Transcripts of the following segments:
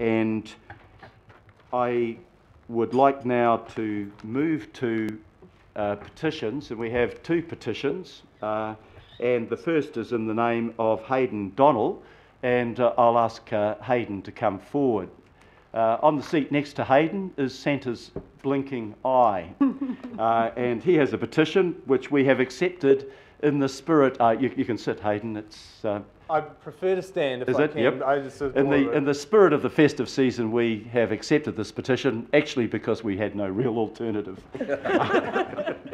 and I would like now to move to petitions, and we have two petitions, and the first is in the name of Hayden Donnell, and I'll ask Hayden to come forward. On the seat next to Hayden is Santa's blinking eye, and he has a petition which we have accepted in the spirit. You can sit, Hayden. It's. I prefer to stand if is I it? can. Yep. I just sort of In the spirit of the festive season, we have accepted this petition, actually because we had no real alternative.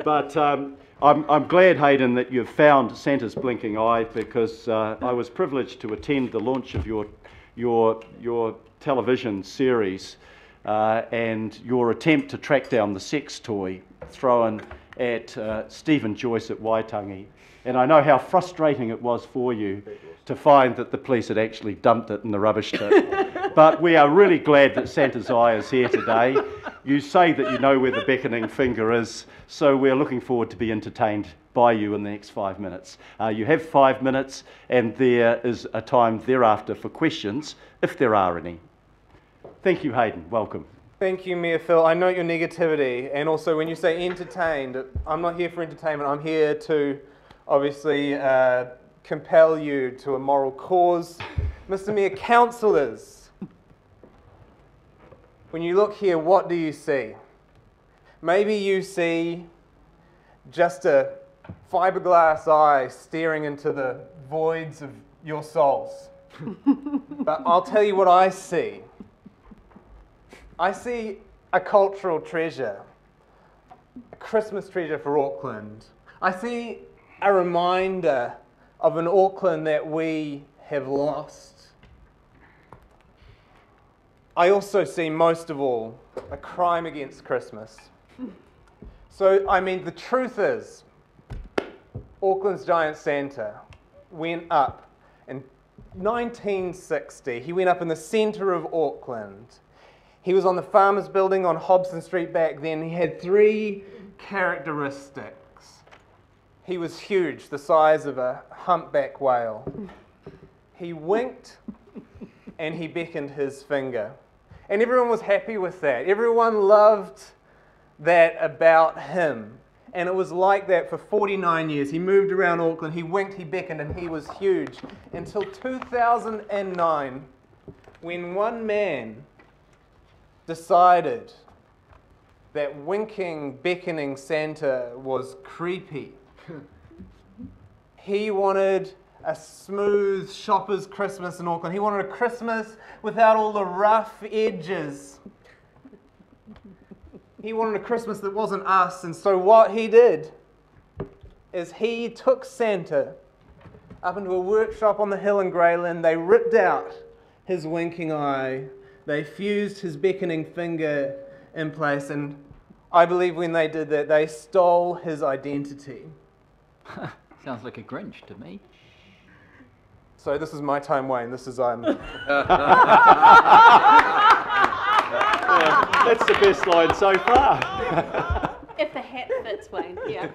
But I'm glad, Hayden, that you've found Santa's blinking eye, because I was privileged to attend the launch of your television series and your attempt to track down the sex toy thrown at Stephen Joyce at Waitangi. And I know how frustrating it was for you to find that the police had actually dumped it in the rubbish tip. But we are really glad that Santa's eye is here today. You say that you know where the beckoning finger is, so we're looking forward to be entertained by you in the next 5 minutes. You have 5 minutes, and there is a time thereafter for questions, if there are any. Thank you, Hayden. Welcome. Thank you, Mayor Phil. I note your negativity, and also when you say entertained, I'm not here for entertainment. I'm here to obviously compel you to a moral cause. Mr. Mayor, councillors, when you look here, what do you see? Maybe you see just a fiberglass eye staring into the voids of your souls. But I'll tell you what I see. I see a cultural treasure, a Christmas treasure for Auckland. I see a reminder of an Auckland that we have lost. I also see, most of all, a crime against Christmas. So, I mean, the truth is, Auckland's giant Santa went up in 1960. He went up in the centre of Auckland. He was on the Farmers Building on Hobson Street back then. He had 3 characteristics. He was huge, the size of a humpback whale. He winked and he beckoned his finger. And everyone was happy with that. Everyone loved that about him. And it was like that for 49 years. He moved around Auckland, he winked, he beckoned, and he was huge. Until 2009, when one man decided that winking, beckoning Santa was creepy. He wanted a smooth shopper's Christmas in Auckland. He wanted a Christmas without all the rough edges. He wanted a Christmas that wasn't us. And so what he did is he took Santa up into a workshop on the hill in Greyland. They ripped out his winking eye. They fused his beckoning finger in place. And I believe when they did that, they stole his identity. Sounds like a Grinch to me. So this is my time, Wayne. This is I'm. Yeah, that's the best line so far. If the hat fits, Wayne, yeah.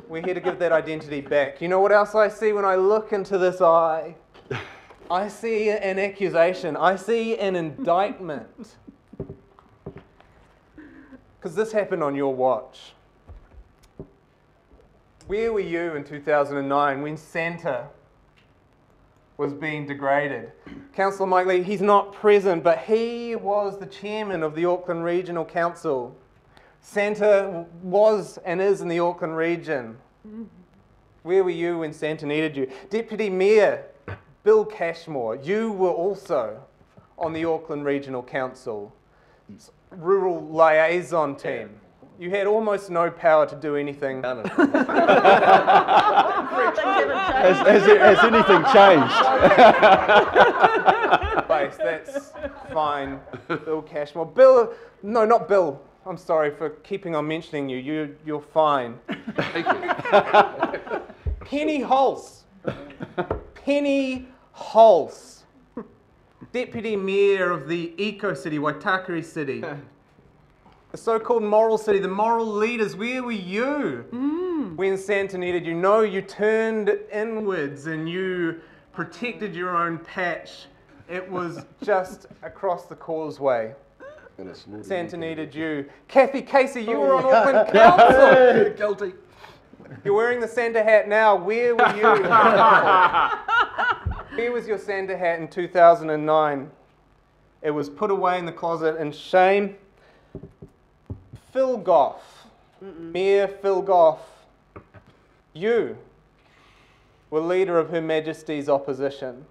We're here to give that identity back. You know what else I see when I look into this eye? I see an accusation. I see an indictment. Because this happened on your watch. Where were you in 2009 when Santa was being degraded? Councillor Mike Lee, he's not present, but he was the chairman of the Auckland Regional Council. Santa was and is in the Auckland region. Where were you when Santa needed you? Deputy Mayor Bill Cashmore, you were also on the Auckland Regional Council rural liaison team. You had almost no power to do anything. Has anything changed? That's fine. Bill Cashmore. Bill, no, not Bill. I'm sorry for keeping on mentioning you. You're fine. Thank you. Penny Hulse. Penny Hulse. Deputy Mayor of the Eco City, Waitakere City. The so-called moral city, the moral leaders, where were you when Santa needed you? No, you turned inwards and you protected your own patch It was just across the causeway. And it's not Santa even- needed you. Kathy Casey, you were on Auckland Council. Guilty. You're wearing the Santa hat now. Where were you? Where was your Santa hat in 2009? It was put away in the closet in shame. Phil Goff, Mayor Phil Goff, you were leader of Her Majesty's opposition.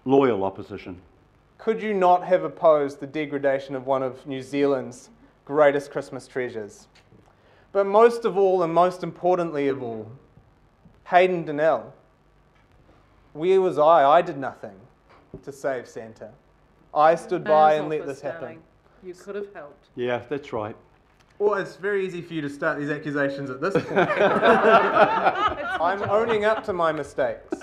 Loyal opposition. Could you not have opposed the degradation of one of New Zealand's greatest Christmas treasures? But most of all, and most importantly of all, Hayden Donnell. Where was I? I did nothing to save Santa. I stood by and let this happen. You could have helped. Yeah, that's right. Well, it's very easy for you to start these accusations at this point. I'm owning up to my mistakes.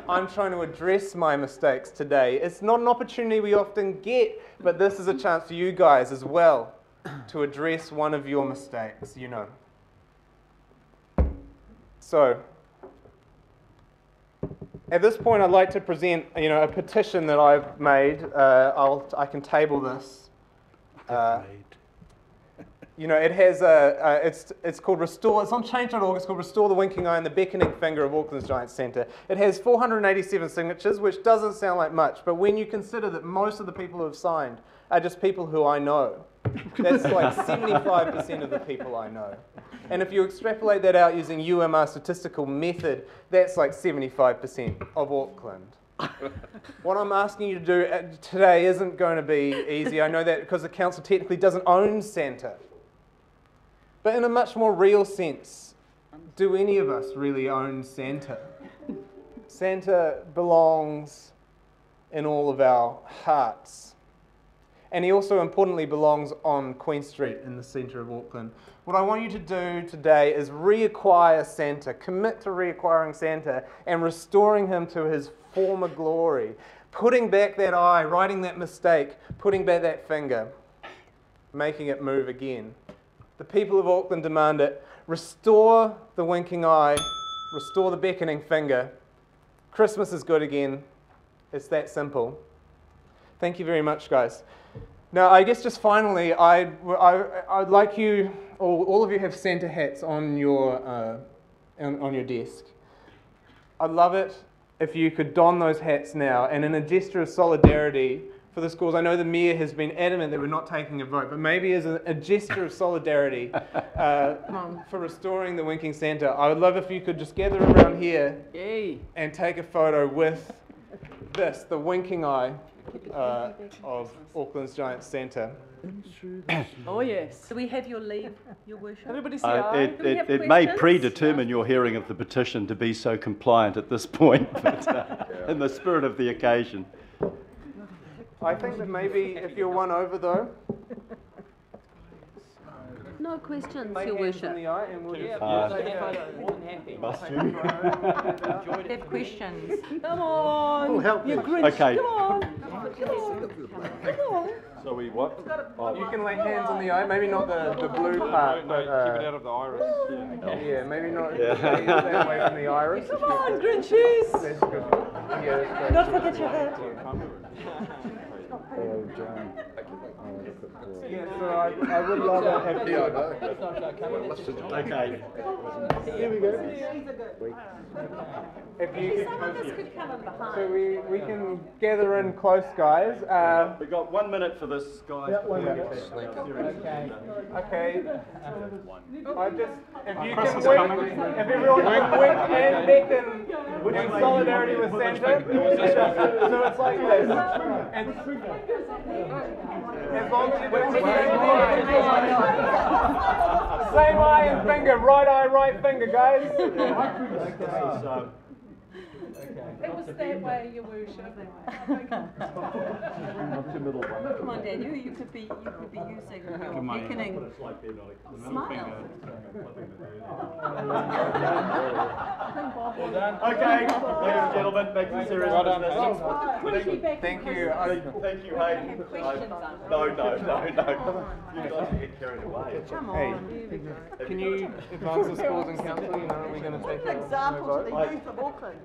I'm trying to address my mistakes today. It's not an opportunity we often get, but this is a chance for you guys as well to address one of your mistakes, you know. So, at this point, I'd like to present, a petition that I've made. I can table this. It has it's called Restore. It's on Change.org. It's called Restore the Winking Eye and the Beckoning Finger of Auckland's Giant Centre. It has 487 signatures, which doesn't sound like much, but when you consider that most of the people who have signed are just people who I know, that's like 75% of the people I know. And if you extrapolate that out using UMR statistical method, that's like 75% of Auckland. What I'm asking you to do today isn't going to be easy. I know that because the council technically doesn't own Santa. But in a much more real sense, do any of us really own Santa? Santa belongs in all of our hearts. And he also importantly belongs on Queen Street in the centre of Auckland. What I want you to do today is reacquire Santa, commit to reacquiring Santa and restoring him to his former glory, putting back that eye, righting that mistake, putting back that finger, making it move again. The people of Auckland demand it. Restore the winking eye, restore the beckoning finger. Christmas is good again. It's that simple. Thank you very much, guys. Now, I guess just finally, I'd like you, all of you have Santa hats on your desk. I'd love it if you could don those hats now, and in a gesture of solidarity for the schools, I know the Mayor has been adamant that we're not taking a vote, but maybe as a gesture of solidarity for restoring the Winking Santa, I would love if you could just gather around here and take a photo with this, the winking eye of Auckland's Giant Centre. Oh, yes. Do we have your leave, Your Worship? Everybody say aye. Do we have It may questions? predetermine your hearing of the petition to be so compliant at this point, but in the spirit of the occasion. I think that maybe if you're one over though, No questions, lay Your hands in Worship. the eye and we'll just Must you? Have questions. Come on. You Grinch. Okay. Come on. So we what? you can lay hands in the eye, maybe not the blue part, but Keep it out of the iris. yeah, maybe not stay away from the iris. Come on, Grinchies. That's good. Yeah, that's great. Don't forget your hat. Yeah, so I would love to have Yeah, I know. Okay. Here we go. If you Some of us could come in so behind. we can gather in close, guys. We've got 1 minute for this, guys. Okay. I just, if you can wink, if everyone can wink and beckon in solidarity with Santa, so it's like this. And as long as you do same eye and finger, right eye, right finger, guys. It was that way, Your Worship. Come on, Daniel, you could be using your beckoning smile. Okay, ladies and gentlemen, back to serious business. Thank you. Thank you, Hayden. Questions, No. You guys get carried away. Come Hey. on. Can you advance the schools and council? Are we going to take a Example to vote? the youth of Auckland.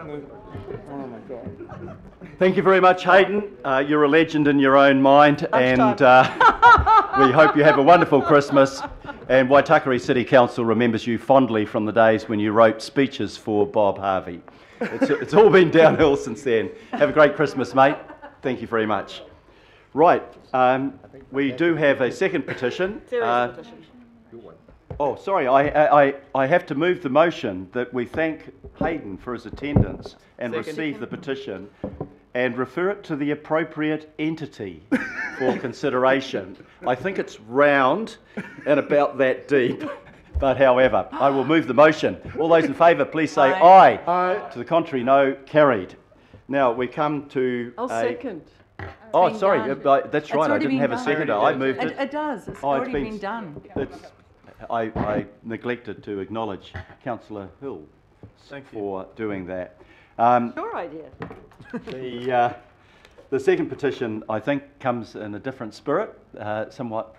Oh my God. Thank you very much, Hayden. You're a legend in your own mind, and we hope you have a wonderful Christmas. And Waitakere City Council remembers you fondly from the days when you wrote speeches for Bob Harvey. It's all been downhill since then. Have a great Christmas, mate. Thank you very much. Right, we do have a second petition. Oh, sorry, I have to move the motion that we thank Hayden for his attendance and receive the petition and refer it to the appropriate entity for consideration. I think it's round and about that deep, but however, I will move the motion. All those in favour, please say aye. Aye. To the contrary, no, carried. Now we come to I'll second. Oh, been sorry, done. that's It's right, I already didn't been have a done. seconder, I moved it. It does, it's Oh, it's already been- been done. I neglected to acknowledge Councillor Hill for doing that. Your idea. The second petition, I think, comes in a different spirit, somewhat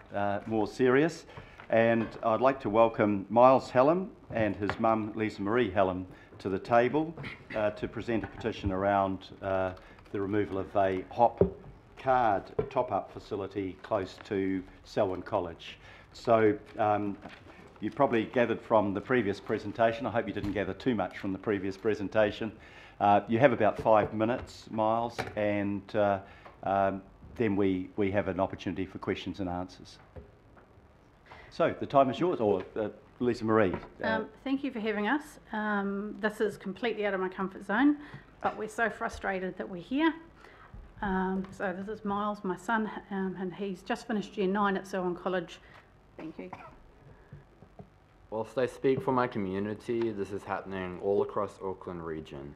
more serious, and I'd like to welcome Miles Hallam and his mum, Lisa Marie Hallam, to the table to present a petition around the removal of a hop card top-up facility close to Selwyn College. So you probably gathered from the previous presentation, I hope you didn't gather too much from the previous presentation. You have about 5 minutes, Miles, and then we have an opportunity for questions and answers. So the time is yours, or Lisa Marie. Thank you for having us. This is completely out of my comfort zone, but we're so frustrated that we're here. So this is Miles, my son, and he's just finished Year 9 at Selwyn College. Thank you. Whilst I speak for my community, this is happening all across Auckland region.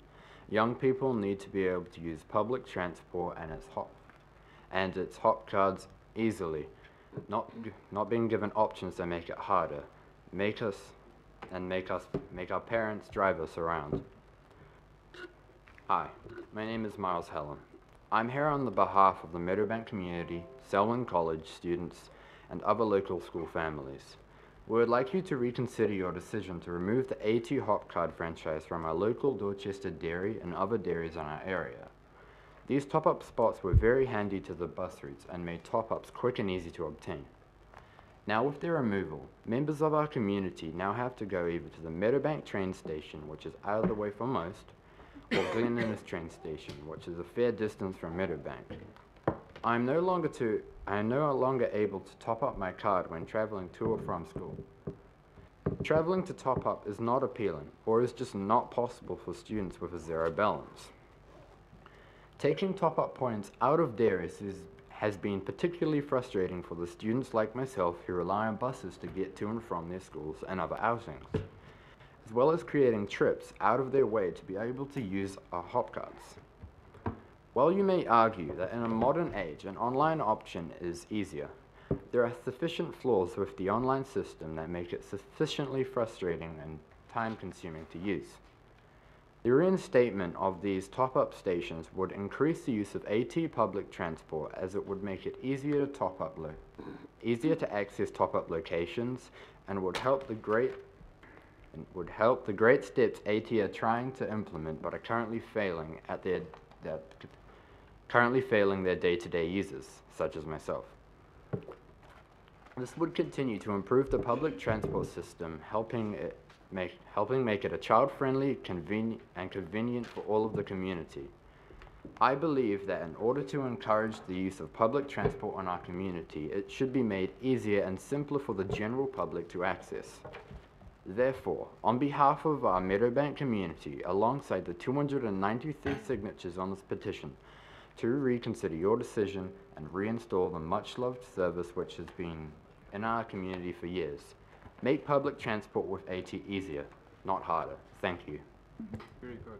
Young people need to be able to use public transport and its hop cards easily, not being given options that make it harder, make our parents drive us around. Hi, my name is Miles Hallam. I'm here on the behalf of the Meadowbank community, Selwyn College students, and other local school families. We would like you to reconsider your decision to remove the AT Hop Card franchise from our local Dorchester dairy and other dairies in our area. These top-up spots were very handy to the bus routes and made top-ups quick and easy to obtain. Now with their removal, members of our community now have to go either to the Meadowbank train station, which is out of the way for most, or Glen Innes train station, which is a fair distance from Meadowbank. I am no longer able to top up my card when travelling to or from school. Travelling to top up is not appealing, or is just not possible for students with a zero balance. Taking top up points out of dairies has been particularly frustrating for the students like myself who rely on buses to get to and from their schools and other outings, as well as creating trips out of their way to be able to use our hop cards. While you may argue that in a modern age an online option is easier, there are sufficient flaws with the online system that make it sufficiently frustrating and time-consuming to use. The reinstatement of these top-up stations would increase the use of AT public transport, as it would make it easier to access top-up locations, and would help the great steps AT are trying to implement but are currently failing their day-to-day users, such as myself. This would continue to improve the public transport system, helping make it a child-friendly, convenient for all of the community. I believe that in order to encourage the use of public transport in our community, it should be made easier and simpler for the general public to access. Therefore, on behalf of our Meadowbank community, alongside the 293 signatures on this petition, to reconsider your decision and reinstall the much-loved service which has been in our community for years. Make public transport with AT easier, not harder. Thank you. Very good.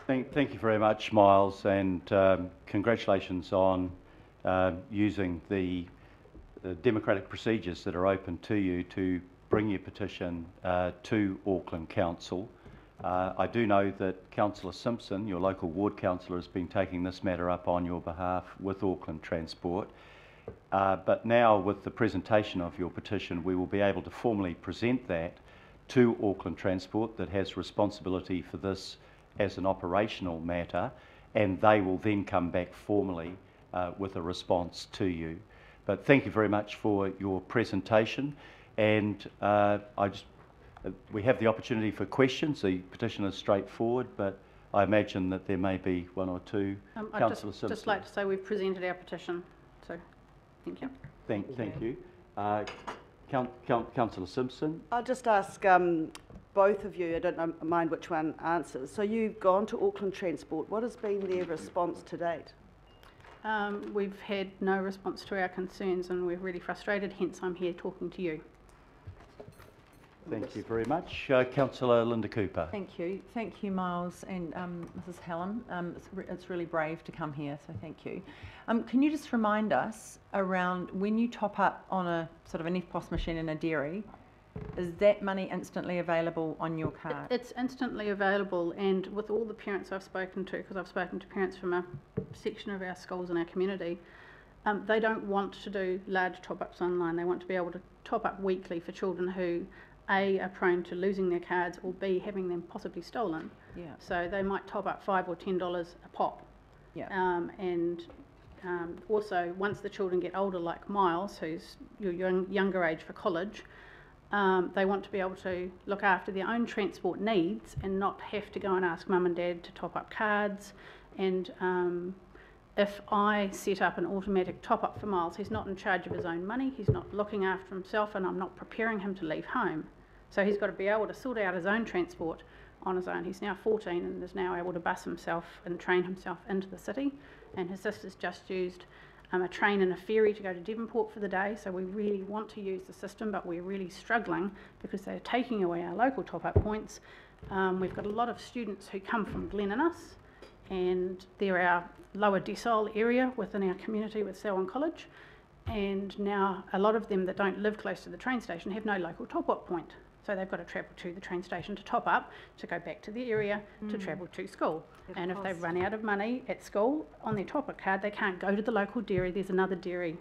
Thank you very much, Miles, and congratulations on using the democratic procedures that are open to you to bring your petition to Auckland Council. I do know that Councillor Simpson, your local ward councillor, has been taking this matter up on your behalf with Auckland Transport. But now, with the presentation of your petition, we will be able to formally present that to Auckland Transport that has responsibility for this as an operational matter, and they will then come back formally with a response to you. But thank you very much for your presentation, and we have the opportunity for questions. The petition is straightforward, but I imagine that there may be one or two. I'd just like to say we've presented our petition, so thank you. Thank you. Councillor Simpson. I'll just ask both of you, I don't mind which one answers. So you've gone to Auckland Transport. What has been their response to date? We've had no response to our concerns and we're really frustrated, hence I'm here talking to you. Thank you very much. Councillor Linda Cooper. Thank you, Miles and Mrs. Helen. It's really brave to come here, so thank you. Can you just remind us around when you top up on a sort of an EFTPOS machine in a dairy, is that money instantly available on your card? It's instantly available, and with all the parents I've spoken to, because I've spoken to parents from a section of our schools in our community, they don't want to do large top-ups online. They want to be able to top up weekly for children who A, are prone to losing their cards, or B, having them possibly stolen. Yeah. So they might top up $5 or $10 a pop. Yeah. Also, once the children get older, like Miles, who's your younger age for college, they want to be able to look after their own transport needs and not have to go and ask mum and dad to top up cards. And if I set up an automatic top up for Miles, he's not in charge of his own money, he's not looking after himself, and I'm not preparing him to leave home. So he's got to be able to sort out his own transport on his own. He's now 14 and is now able to bus himself and train himself into the city. And his sister's just used a train and a ferry to go to Devonport for the day. So we really want to use the system, but we're really struggling because they're taking away our local top-up points. We've got a lot of students who come from Glen Innes, and they're our lower decile area within our community with Selwyn College. And now a lot of them that don't live close to the train station have no local top-up point. So they've got to travel to the train station to top up, to go back to the area, to travel to school. And if they run out of money at school on their top-up card, they can't go to the local dairy. There's another dairy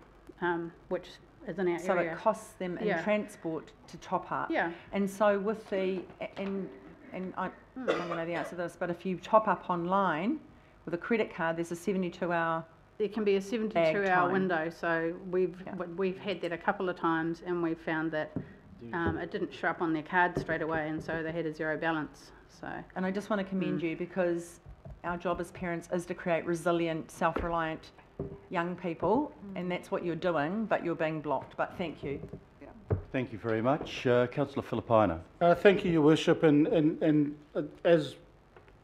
which is in our area. So it costs them in transport to top up. Yeah. And so with the, and I don't know the answer to this, but if you top up online with a credit card, there's a 72-hour. There can be a 72-hour window. So we've had that a couple of times, and we've found that it didn't show up on their card straight away, and so they had a zero balance. So. And I just want to commend you, because our job as parents is to create resilient, self-reliant young people, and that's what you're doing, but you're being blocked. But thank you. Thank you very much. Councillor Filipaina. Thank you, Your Worship, and as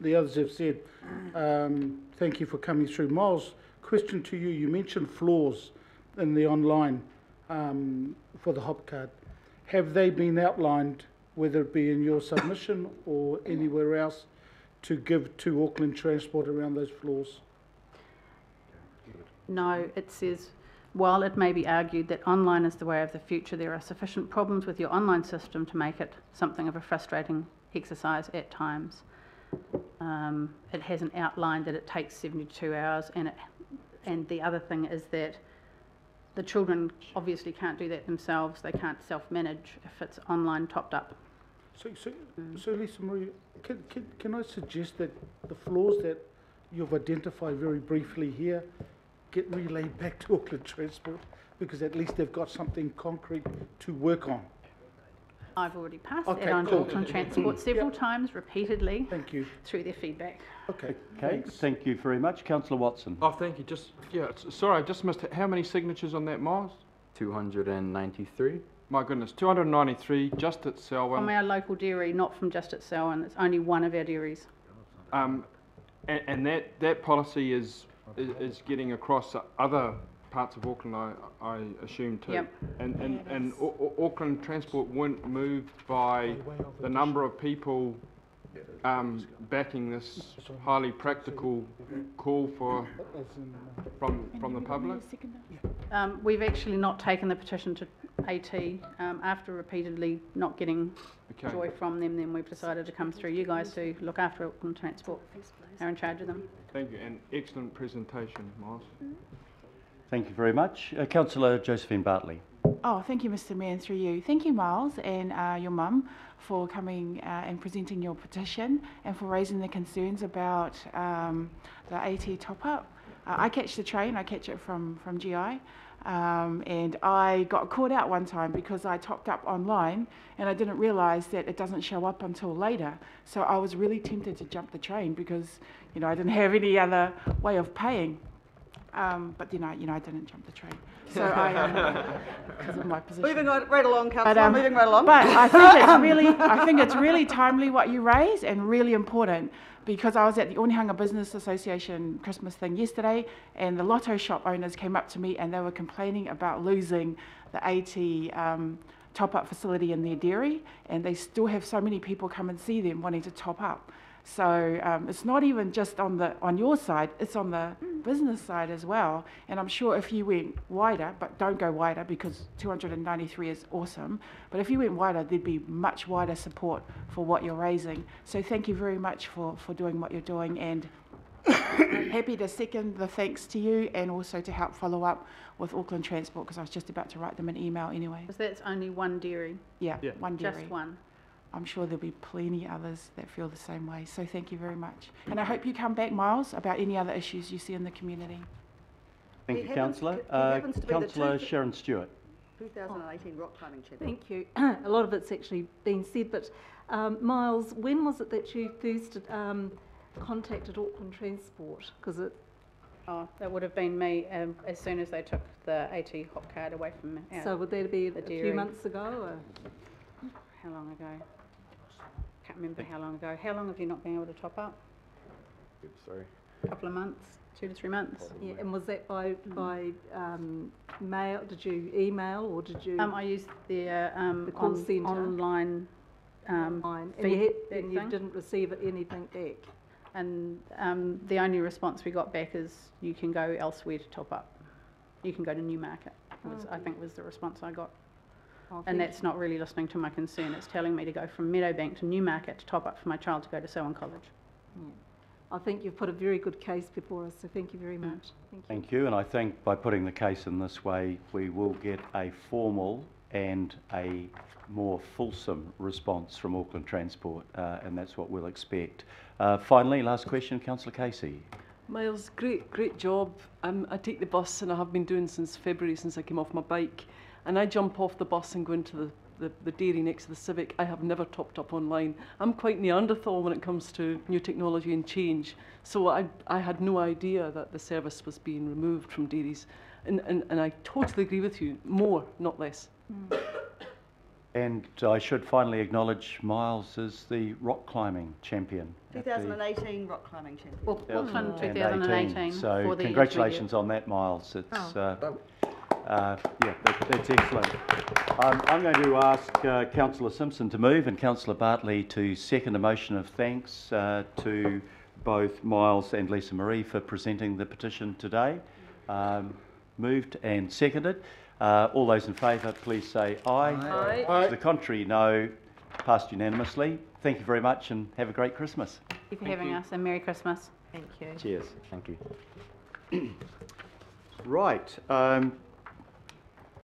the others have said, thank you for coming through. Miles, question to you. You mentioned flaws in the online for the HOP card. Have they been outlined, whether it be in your submission or anywhere else, to give to Auckland Transport around those flaws? No, it says, while it may be argued that online is the way of the future, there are sufficient problems with your online system to make it something of a frustrating exercise at times. It hasn't outlined that it takes 72 hours, and the other thing is that the children obviously can't do that themselves. They can't self-manage if it's online topped up. So Lisa Marie, can I suggest that the flaws that you've identified very briefly here get relayed back to Auckland Transport, because at least they've got something concrete to work on? I've already passed that on to Auckland Transport several times, repeatedly. Thank you. Through their feedback. Okay. Thank you very much. Councillor Watson. Oh, thank you. Sorry, I just missed it. How many signatures on that, Miles? 293. My goodness, 293 just at Selwyn. From our local dairy, not from just at Selwyn. It's only one of our dairies. And that policy is getting across other parts of Auckland, I assume too. Yep. And Auckland Transport weren't moved by the number of people backing this highly practical call from the public. We've actually not taken the petition to AT after repeatedly not getting joy from them. Then we've decided to come through you guys to look after Auckland Transport. They're in charge of them. Thank you, and excellent presentation, Miles. Thank you very much. Councillor Josephine Bartley. Thank you, Mr. Mayor, and through you. Thank you, Miles, and your mum for coming and presenting your petition and for raising the concerns about the AT top-up. I catch the train, I catch it from GI, and I got caught out one time because I topped up online and I didn't realise that it doesn't show up until later. So I was really tempted to jump the train because, you know, I didn't have any other way of paying. But then I didn't jump the train. So I, because of my position. Moving right along, Councillor, moving right along. But I think it's really timely what you raise and really important, because I was at the Onehunga Business Association Christmas thing yesterday, and the lotto shop owners came up to me and they were complaining about losing the AT top-up facility in their dairy, and they still have so many people come and see them wanting to top up. So it's not even just on your side, it's on the business side as well. And I'm sure if you went wider, but don't go wider because 293 is awesome, but if you went wider, there'd be much wider support for what you're raising. So thank you very much for doing what you're doing, and I'm happy to second the thanks to you and also to help follow up with Auckland Transport, because I was just about to write them an email anyway. Because that's only one dairy. Yeah, one dairy. Just one. I'm sure there'll be plenty others that feel the same way. So thank you very much. And I hope you come back, Miles, about any other issues you see in the community. Thank you, Councillor. happens to be the Councillor Sharon Stewart. 2018 rock climbing champion. Thank you. A lot of it's actually been said, but Miles, when was it that you first contacted Auckland Transport? Because it. Oh, that would have been me as soon as they took the AT hop card away from me. So would that be a dairy. few months ago? Or? How long ago? Can't remember how long ago. How long have you not been able to top up? Sorry. A couple of months, 2 to 3 months. Yeah, and was that by mail? Did you email or did you? I used the call centre online. And you didn't receive anything back. And the only response we got back is you can go elsewhere to top up. You can go to Newmarket. I think was the response I got. And that's not really listening to my concern. It's telling me to go from Meadowbank to Newmarket to top up for my child to go to Selwyn College. Yeah. I think you've put a very good case before us, so thank you very much. Thank you, and I think by putting the case in this way, we will get a formal and a more fulsome response from Auckland Transport, and that's what we'll expect. Finally, last question, Councillor Casey. Miles, great job. I take the bus, and I have been doing since February, since I came off my bike. And I jump off the bus and go into the dairy next to the Civic. I have never topped up online. I'm quite Neanderthal when it comes to new technology and change. So I had no idea that the service was being removed from dairies. And I totally agree with you. More, not less. And I should finally acknowledge Miles as the rock climbing champion. 2018 rock climbing champion. Well, Auckland 2018. So for the congratulations on that, Miles. It's yeah, that's excellent. I'm going to ask Councillor Simpson to move and Councillor Bartley to second a motion of thanks to both Miles and Lisa Marie for presenting the petition today. Moved and seconded. All those in favour, please say aye. Aye. Aye. To the contrary, no. Passed unanimously. Thank you very much and have a great Christmas. Thank you for having us, and Merry Christmas. Thank you. Cheers. Thank you. Right.